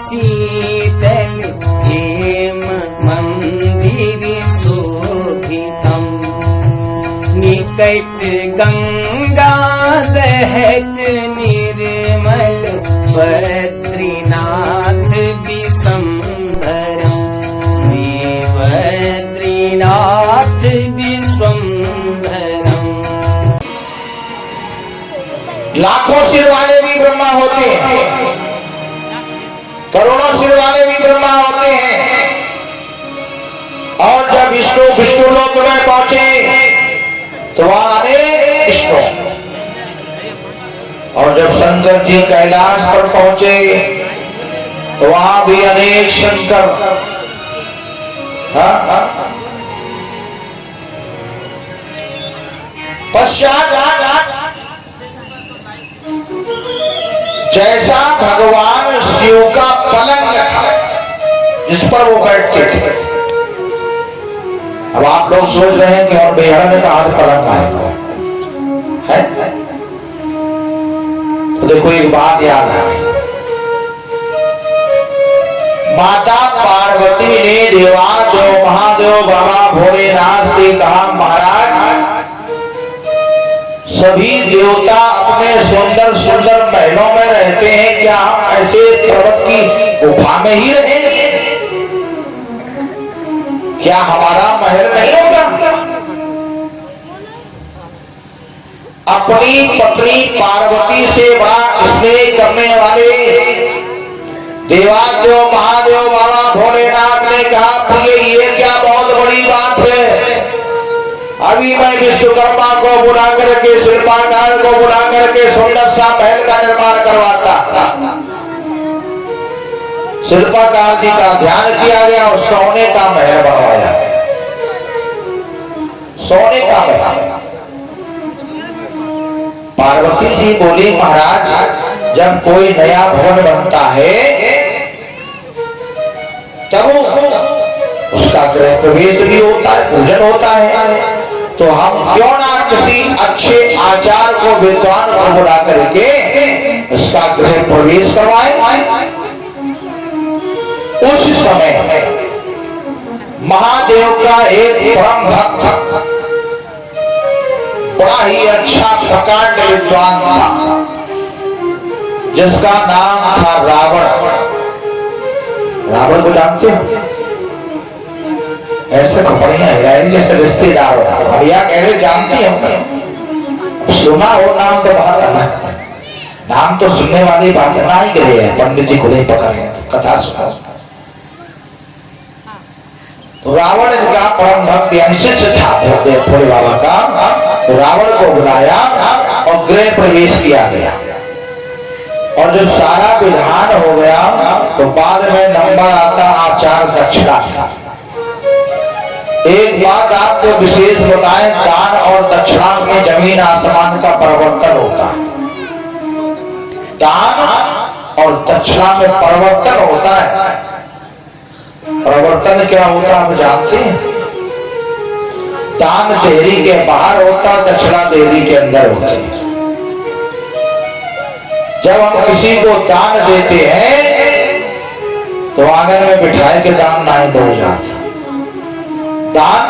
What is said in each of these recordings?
शीतल हेम मंदिर शोभितम् निकट गंगा बहत निर्मल बद्रीनाथ विश्वम्भरम् श्री बद्रीनाथ विश्वम्भरम्। लाखों सिर वाले भी ब्रह्मा होते हैं, करोड़ों सिर वाले भी ब्रह्मा होते हैं। और जब विष्णु लोक में पहुंचे तो वहां अनेक विष्णु, और जब शंकर जी कैलाश पर पहुंचे तो वहां भी अनेक शंकर। पश्चात जैसा भगवान शिव का पलंग था जिस पर वो बैठते थे। अब आप लोग सोच रहे हैं कि और बेहड़ा में कहा पलंग आएगा है? तो देखो एक बात याद आ गई। माता पार्वती ने देवादेव महादेव बाबा भोलेनाथ से कहा, महाराज सभी देवता अपने सुंदर सुंदर महलों में रहते हैं, क्या हम ऐसे पर्वत की गुफा में ही रहेंगे? क्या हमारा महल नहीं होगा? अपनी पत्नी पार्वती से बड़ा स्नेह करने वाले देवादेव महादेव बाबा भोलेनाथ ने कहा, प्रिय ये क्या बहुत बड़ी बात है। अभी मैं विश्वकर्मा को बुला करके, शिल्पकार को बुला करके सुंदर सा महल का निर्माण करवाता। शिल्पकार जी का ध्यान किया गया और सोने का महल बनवाया गया। सोने का महल। पार्वती जी बोली, महाराज जब कोई नया भवन बनता है तब उसका गृह प्रवेश भी होता है, पूजन होता है, तो हम क्यों ना किसी अच्छे आचार को, विद्वान को बुला करके इसका गृह प्रवेश करवाएं। उस समय महादेव का एक परम भक्त, बड़ा ही अच्छा प्रकांड विद्वान था जिसका नाम था रावण। रावण को जानते हो? ऐसे कपड़ियां हिलाएंगे जैसे रिश्तेदार हो। भैया कह रहे जानते हो? सुना हो नाम तो बात अलग, नाम तो सुनने वाली बात ना ही करे है। पंडित जी को नहीं पकड़ रहे तो कथा सुना। तो रावण इनका परम भक्त शिष्य था भोले बाबा का। तो रावण को बुलाया और गृह प्रवेश किया गया। और जब सारा विधान हो गया तो बाद में नंबर आता आचार दक्षिणा। एक बात आपको विशेष बताएं, दान और दक्षिणा में जमीन आसमान का परिवर्तन होता है। दान और दक्षिणा में परिवर्तन होता है। परिवर्तन क्या होता है आप जानते हैं? दान देहरी के बाहर होता, दक्षिणा देहरी के अंदर होती है। जब हम किसी को दान देते हैं तो आंगन में बिठाए के दान नहीं दो जाते। दान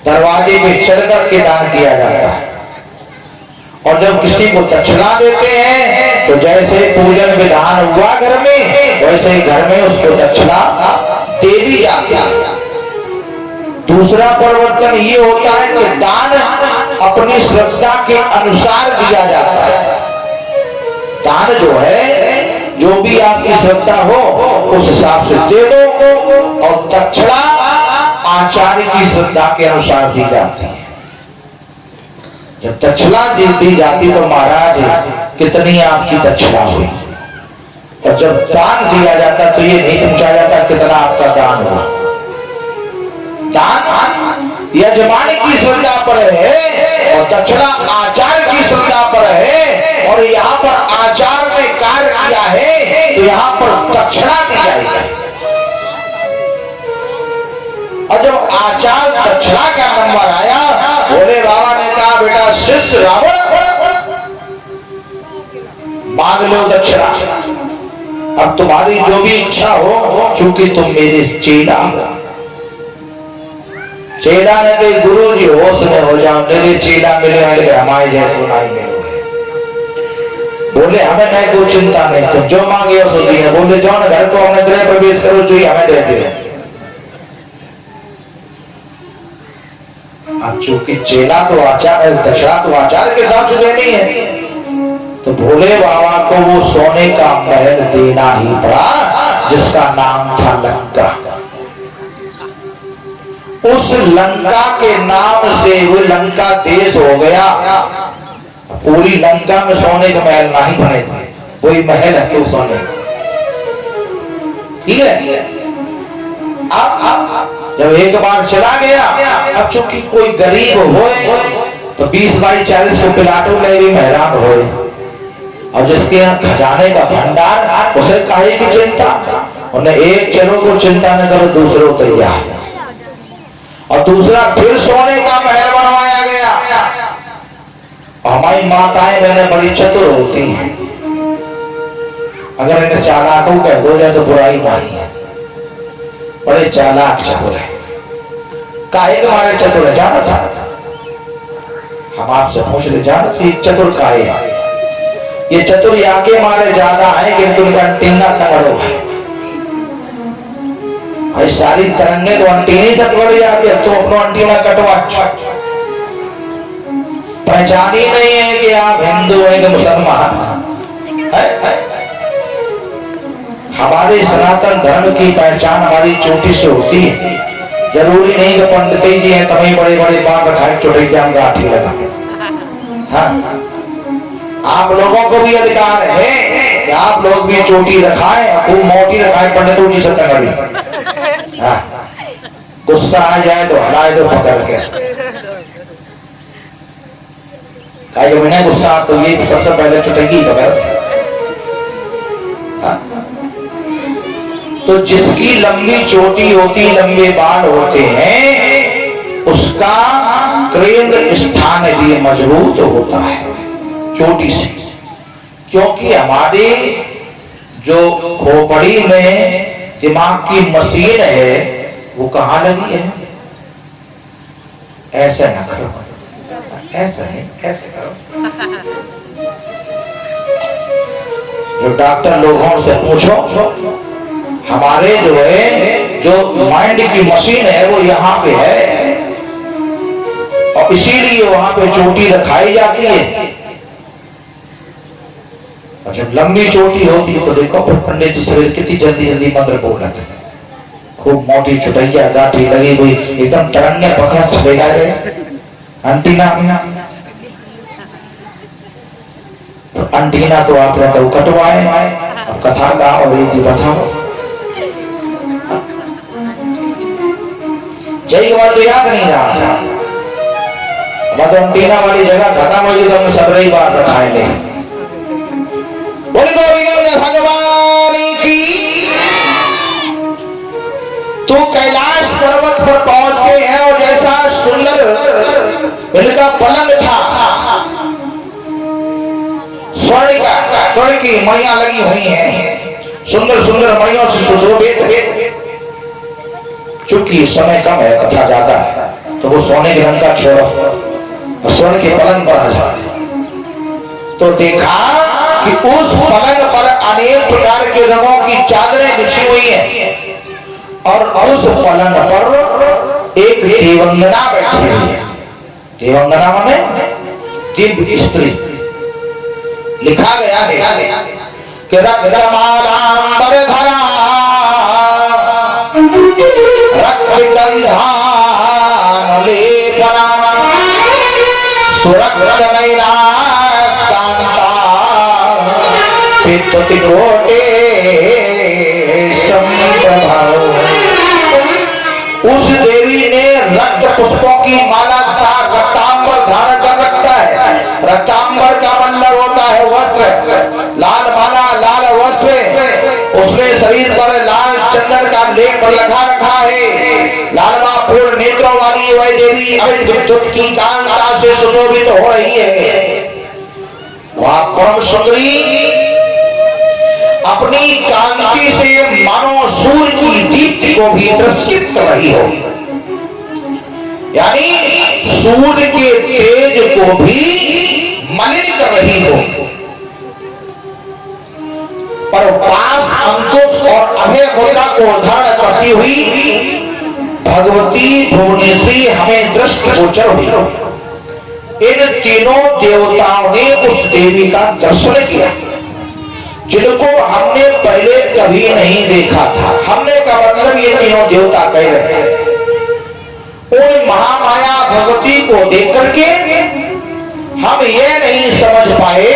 दरवाजे पे चढ़ करके दान किया जाता है। और जब किसी को दक्षिणा देते हैं तो जैसे पूजन विधान हुआ घर में, वैसे ही घर में उसको दक्षिणा दे दी जाती है। दूसरा परिवर्तन ये होता है कि दान अपनी श्रद्धा के अनुसार दिया जाता है। दान जो है, जो भी आपकी श्रद्धा हो उस हिसाब से दे दो। और दक्षिणा आचार्य की श्रद्धा के अनुसार दी जाती है। जब दक्षिणा दी जाती तो महाराज कितनी आपकी दक्षिणा हुई। और जब दान दिया जाता तो ये नहीं पूछा जाता कितना आपका दान हुआ। दान यजमान की श्रद्धा पर है और दक्षिणा आचार्य की श्रद्धा पर है। और यहाँ पर आचार्य ने कार्य किया है तो यहाँ पर दक्षिणा दी जाएगी। और जब आचार्य दक्षिणा का नंबर आया, भोले बाबा ने कहा, बेटा शिष्य रावण मांग लो दक्षिणा। अब तुम्हारी जो भी इच्छा हो, चूंकि तुम मेरे चेला हो। चेला ने कही गुरु जी होश में हो जाओ, मेरे चेला मिले हमारे जैसो नहीं मिलो। बोले हमें नहीं कोई चिंता नहीं, तुम जो मांगे हो सो दिए। बोले जाओ ना घर को, हमने गृह प्रवेश करो, जो हमें देते हैं। अब चूंकि चेला तो आचार, दशा तो आचार के हिसाब से देनी है, तो भोले बाबा को वो सोने का महल देना ही पड़ा, जिसका नाम था लंका। उस लंका के नाम से वो लंका देश हो गया। पूरी लंका में सोने के महल नहीं बने थे, कोई महल है तो सोने। ठीक है। अब जब एक बार चला गया, अब चूंकि कोई गरीब हो तो 20 बाई 40 को प्लाटों में भी हैरान हो, और जिसके यहाँ खजाने का भंडार, उसे काहे की चिंता। उन्हें एक चलो को चिंता न करो, दूसरों तैयार। और दूसरा फिर सोने का महल बनवाया गया। हमारी माताएं बहनें बड़ी चतुर होती हैं, अगर इन्हें चालाकों कह दो जाए तो बुराई नहीं है, बड़े चालाक चतुर है। काहे के मारे चतुर है जाना था? हम आपसे पूछ रहे, जाना तो ये चतुर काहे है? ये चतुर या के मारे ज्यादा है कि इनका अंटीना तगड़ो है। भाई सारी तरंगे तो अंटीनी से पकड़ जाती है, तो अपना अंटीना कटवा। पहचान ही नहीं है कि आप हिंदू हैं कि मुसलमान है। हमारे सनातन धर्म की पहचान हमारी चोटी से होती है। जरूरी नहीं कि पंडित जी हैं तभी बड़े बड़े बाल बैठाए चोटी जाम गाठी लगा। हाँ, आप लोगों को भी अधिकार है कि आप लोग भी चोटी रखाएं, खूब मोटी रखाएं, पंडितों जी से तगड़ी। हाँ, गुस्सा आ जाए तो हलाए दो पकड़ के। मैंने गुस्सा तो ये सबसे पहले चुटेगी पकड़। तो जिसकी लंबी चोटी होती, लंबे बाल होते हैं, उसका केंद्र स्थान भी मजबूत होता है चोटी से। क्योंकि हमारे जो खोपड़ी में दिमाग की मशीन है, वो कहाँ लगी है? ऐसे न करो, ऐसा नहीं, ऐसे करो। जो डॉक्टर लोगों से पूछो, हमारे जो है, जो माइंड की मशीन है वो यहाँ पे है, और इसीलिए वहां पे चोटी रखाई जाती है। और जब लंबी चोटी होती है तो देखो पंडित जी सवेरे कितनी जल्दी जल्दी मंत्र बोल रहे थे। खूब मोटी चुटैया गाठी लगी हुई, एकदम तरंगे पकड़ा चले गए अंटीना। तो अंटीना तो आप तो कटवाए, अब कथा गाओ और रीति बताओ। जय कुमार तो याद नहीं रहा था, मैं तो अंटीना वाली जगह खत्म हो गई तो हमने सब रही बार रखाए ले। बोले गोविंद भगवान की। तो कैलाश पर्वत पर पहुंच गए हैं, और जैसा सुंदर इनका पलंग था, स्वर्ण की मणियां लगी हुई हैं, सुंदर सुंदर मणियों से सुशोभित। चूंकि समय कम है, कथा ज्यादा है, तो वो सोने के रंग का छोड़ो, स्वर्ण के पलंग पर आ जाए। तो देखा कि उस पलंग पर अनेक प्रकार के रंगों की चादरें बिछी हुई हैं, और उस पलंग पर एक देवंगना बैठी हुई है। देवंगना माने दिव्य स्त्री। लिखा गया है कि रक्तमालांबर धरा रक्तगंधान लेपना सुरक्त नैना कांता चित्तकोटे संप्रभाव। उस देवी ने रक्त पुष्पों की माला तथा रक्तांबर धारण कर रखता है। रक्तांबर का मतलब होता है वस्त्र, लाल माला, लाल वस्त्र। उसने शरीर पर लाल चंदन का लेप लगा रखा है। लालवा फूल नेत्रों वाली वह देवी अमित विद्युत की कांता से सुशोभित हो रही है। वह परम सुंदरी। अब अपनी कांति से मानो सूर्य की दीप्ति को भी तिरस्कृत कर रही हो, यानी सूर्य के तेज को भी मलिन कर रही हो। पर पास अंकुश और अभय मुद्रा को धारण करती हुई भगवती भुवनेश्वरी हमें दृष्ट गोचर हुई। इन तीनों देवताओं ने उस देवी का दर्शन किया जिनको हमने पहले कभी नहीं देखा था। हमने का मतलब ये तीनों देवता कह रहे हैं। उन महामाया भगवती को देख करके हम ये नहीं समझ पाए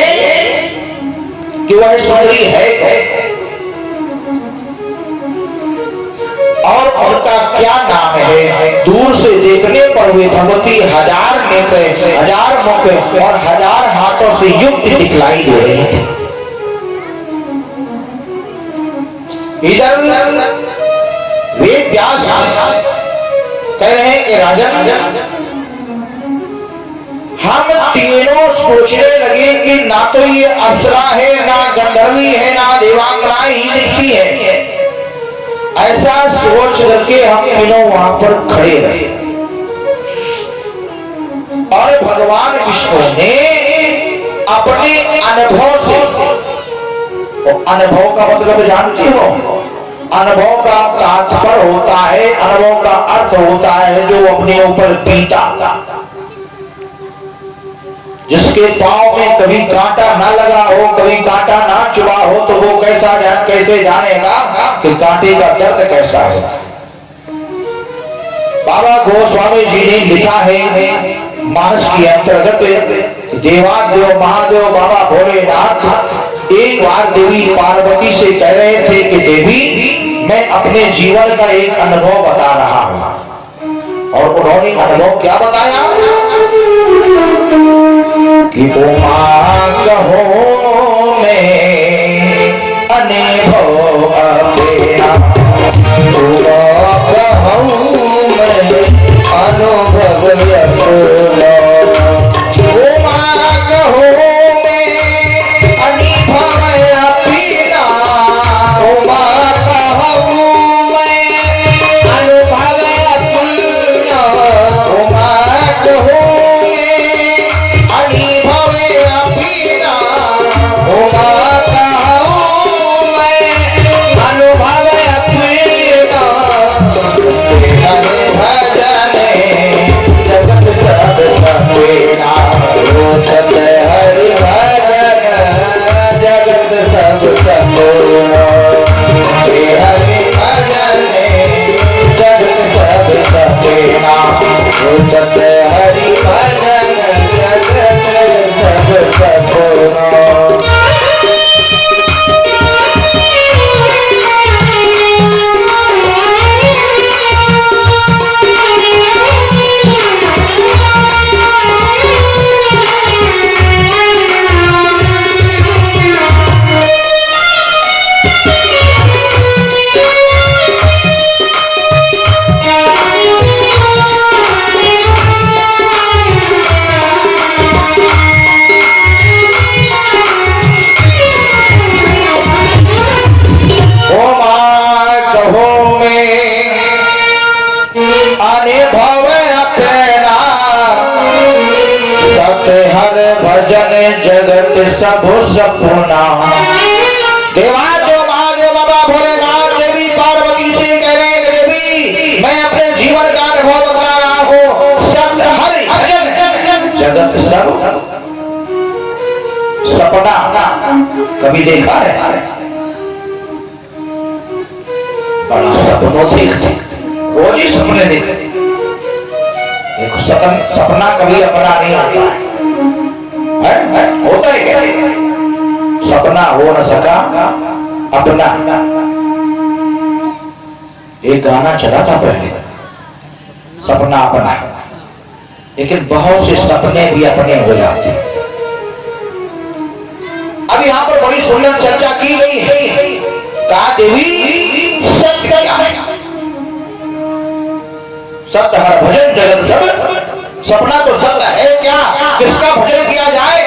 कि वह सुंदरी है और उनका क्या नाम है। दूर से देखने पर वे भगवती हजार नेत्र, हजार मुख और हजार हाथों से युक्त दिखलाई दे रही थी। इधर वे व्यास कह रहे हैं कि राजन, हम तीनों सोचने लगे कि ना तो ये अप्सरा है, ना गंधर्वी है, ना देवांगना ही दिखती है। ऐसा सोच करके हम तीनों वहां पर खड़े रहे और भगवान विष्णु ने अपने अनुभव से, अनुभव का मतलब जानती हो, अनुभव का तात्पर्य होता है, अनुभव का अर्थ होता है जो अपने ऊपर बीता, जिसके पांव में कभी कांटा ना लगा हो, कभी कांटा ना चुभा हो, तो वो कैसे जानेगा कि कांटे का दर्द कैसा है। बाबा गोस्वामी जी ने लिखा है मानस के अंतर्गत, देवादेव महादेव बाबा भोलेनाथ एक बार देवी पार्वती से कह रहे थे कि देवी मैं अपने जीवन का एक अनुभव बता रहा हूं। और उन्होंने अनुभव क्या बताया कि उमा कहो मैं अनुभव अपना, उमा कहूँ मैं अनुभव अपना, उमा कहो मैं अनुभव अपना, उमा कहूँ मैं अनुभव अपना, उमा कहूँ हरि भजन जगत सब संपूर्ण, हरि भजन जगत सब संपूर्ण, हरि भजन जगत सब संपूर्ण। हर भजन जगत सब सपना। देवादेव महादेव बाबा भोलेनाथ देवी पार्वती से कह रहे हैं देवी मैं अपने जीवन का अनुभव बता रहा हूँ। सब हर भजन जगत सब सपना। कभी देखा है? बड़ा सपनों देखते, रोज ही सपने देखते। सपना कभी अपना नहीं होता है, होता है क्या? सपना हो न सका अपना। एक गाना चला था पहले, सपना अपना, लेकिन बहुत से सपने भी अपने हो जाते। अब यहाँ पर बड़ी सुंदर चर्चा की गई है। कहा देवी सत्य क्या है? सत्य हर भजन जगत सब सपना। तो सत्य है क्या? किसका भजन किया जाए?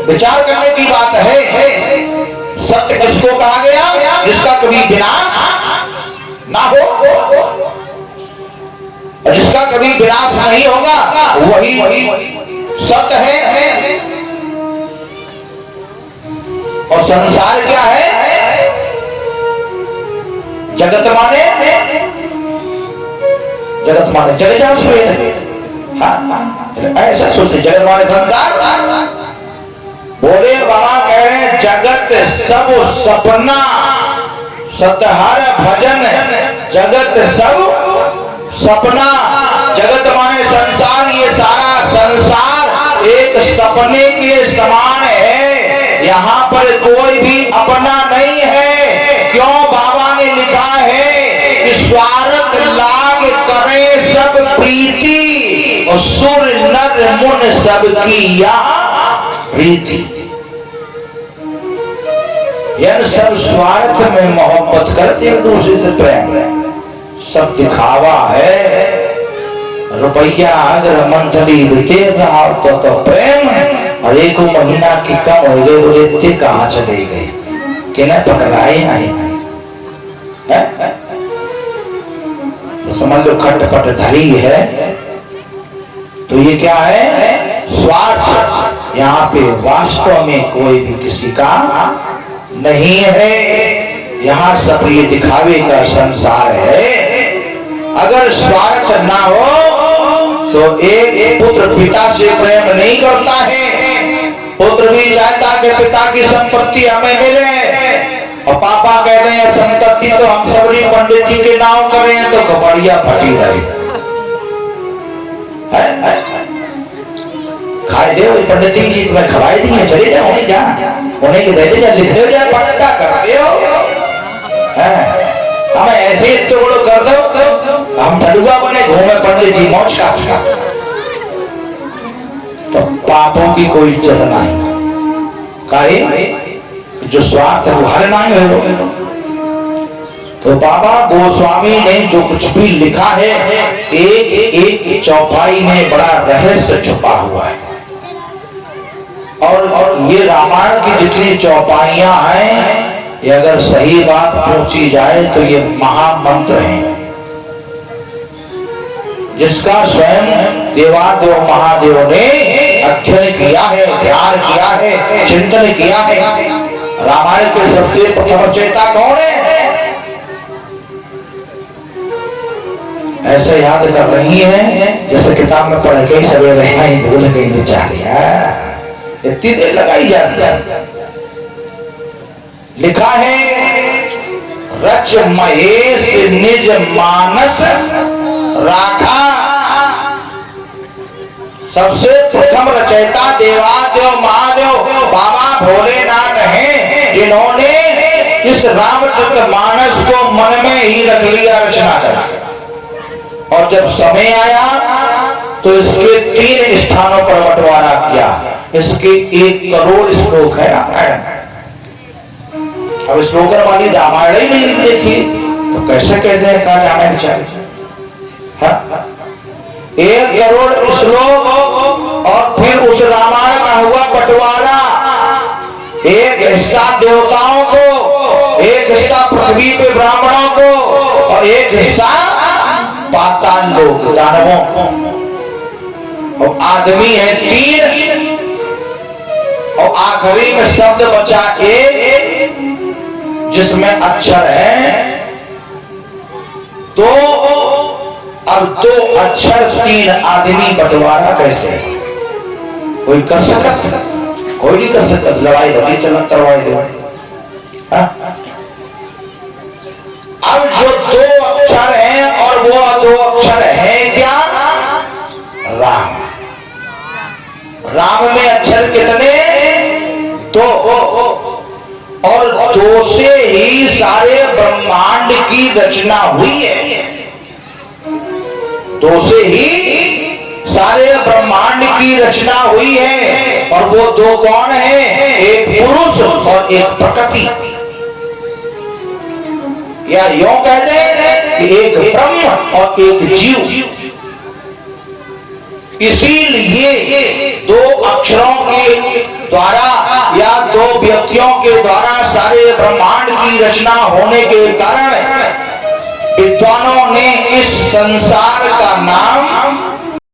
विचार करने की बात है। सत्य किसको कहा गया? जिसका कभी विनाश ना हो और जिसका कभी विनाश नहीं होगा वही सत्य है। और संसार क्या है? जगत माने जगत जाओ उसमें। हाँ, ऐसा सोचते जगत माने संसार। बोले बाबा कह रहे हैं जगत सब सपना सतहर भजन, जगत सब सपना। जगत माने संसार, ये सारा संसार एक सपने के समान है। यहाँ पर कोई भी अपना नहीं है। क्यों? बाबा ने लिखा है कि स्वार्थ लाग करे सब प्रीति और सुर नर मुन सबकी यहाँ प्रीति। यह सब स्वार्थ में मोहब्बत करते एक दूसरे से प्रेम, सब दिखावा है। रुपया अगर मंथली बीते तो प्रेम है। और एक महीना की कम हो गई बोले इतने कहाँ चले गए कि न पकड़ाए नहीं है? तो समझ लो खटपट धरी है। तो ये क्या है? स्वार्थ। यहाँ पे वास्तव में कोई भी किसी का नहीं है। यहाँ सब ये दिखावे का संसार है। अगर स्वार्थ ना हो तो एक पुत्र पिता से प्रेम नहीं करता है। पुत्र भी चाहता कि पिता की संपत्ति हमें मिले और पापा कहते हैं संपत्ति तो हम सबरी पंडित जी के नाम करें तो कपड़िया फटी रही है। खाए दे पंडित जी तुम्हें खवाई दी है, चले जाओ उन्हें जा उन्हें के दे दे जा लिख दो जा पट्टा करते हो। हमें ऐसे टुकड़ो कर दो हम ठडुआ बने घूमे पंडित जी मौज का। तो पापों की कोई इज्जत नहीं। काहे? जो स्वार्थ हर नहीं हो। तो बाबा गोस्वामी ने जो कुछ भी लिखा है एक एक चौपाई में बड़ा रहस्य छुपा हुआ है। और ये रामायण की जितनी चौपाइयां हैं ये अगर सही बात पहुंची जाए तो ये महामंत्र है जिसका स्वयं देवादेव महादेव ने अध्ययन किया है, ध्यान किया है, चिंतन किया है। रामायण के सबसे प्रथम रचयिता कौन है? ऐसे याद कर रही हैं जैसे किताब में पढ़ के सवेरे भूल गई बेचारिया, इतनी देर लगाई जाती है। लिखा है रच महेश निज मानस राखा। सबसे प्रथम रचयिता देवादेव महादेव बाबा भोलेनाथ हैं जिन्होंने इस रामचरित मानस को मन में ही रख लिया रचना करा। और जब समय आया तो इसके 3 स्थानों पर बंटवारा किया। इसके 1 करोड़ श्लोक है रामायण। अब श्लोकन वाली रामायण ही नहीं देखी तो कैसे कहते हैं कहा जाना बेचारे। 1 करोड़ श्लोक और फिर उस रामायण का हुआ बंटवारा। एक हिस्सा देवताओं को, एक हिस्सा पृथ्वी पे ब्राह्मणों को और एक हिस्सा पाताल लोक दानवों को। और आदमी है 3 और आखिरी में शब्द बचा 1 जिसमें अक्षर है। तो अब 2 अक्षर 3 आदमी बंटवारा कैसे? कोई कर सकता? कोई नहीं कर सकता। लड़ाई बड़ी चल करवाई दो। अब जो 2 अक्षर हैं और वो 2 अक्षर है क्या? राम। राम में अक्षर कितने? 2। और 2 से ही सारे ब्रह्मांड की रचना हुई है। 2 से ही सारे ब्रह्मांड की रचना हुई है। और वो 2 कौन है? एक पुरुष और एक प्रकृति। या यूं कहते हैं कि एक ब्रह्म और एक जीव। इसीलिए 2 अक्षरों के द्वारा मूर्तियों के द्वारा सारे ब्रह्मांड की रचना होने के कारण विद्वानों ने इस संसार का नाम